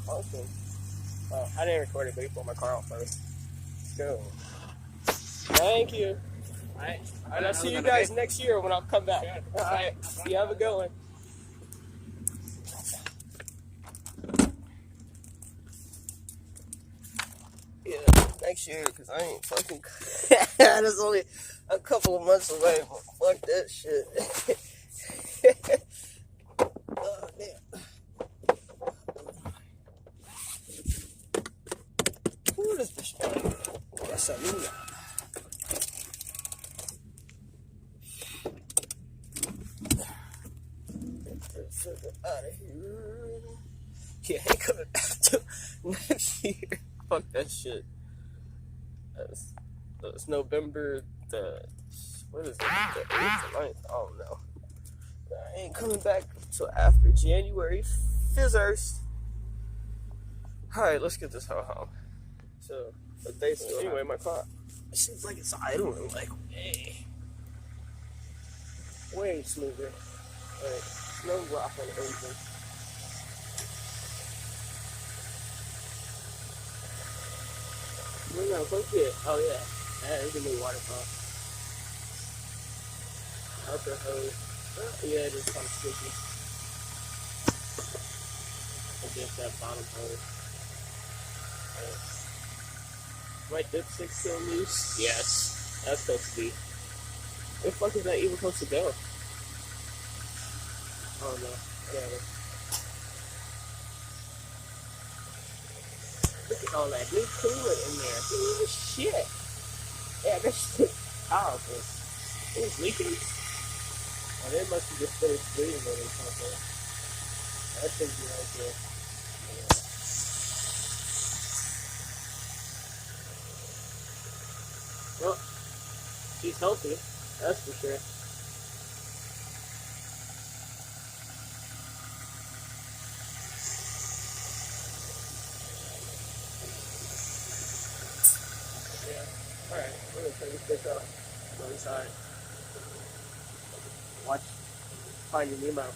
Mustang. I didn't record it, but he pulled my car out first. Let's go. Thank you. Alright. And I'll see you guys next year when I come back. Alright. You have a good one. Yeah, next year, because I ain't fucking. That's only a couple of months away. Fuck that shit. Oh, damn. What is this? Yes, I knew that. Out of here. Yeah, ain't coming back till next year. Fuck that shit. It's November the. What is it? The 8th or 9th? I don't know. I ain't coming back till after January 1st. Alright, let's get this hoe home. So, but they still. Anyway, my car. It seems like it's idling like way smoother. Like, no rock on the engine. No, look here. Oh, yeah. That is a new water pump. Upper hose. Yeah, it is kind of sticky. Against that bottom hose. My dipstick still loose? Yes. That's supposed to be. Where the fuck is that even supposed to go? Oh no. Whatever. Look at all that new coolant in there. Holy shit. Yeah, that shit powerful. It was leaking? Oh, they must have just finished bleeding when they come there. That should be right there. Yeah. Well, she's healthy. That's for sure. Yeah. Alright, we're gonna turn this bitch off. Go inside. Watch Finding Nemo.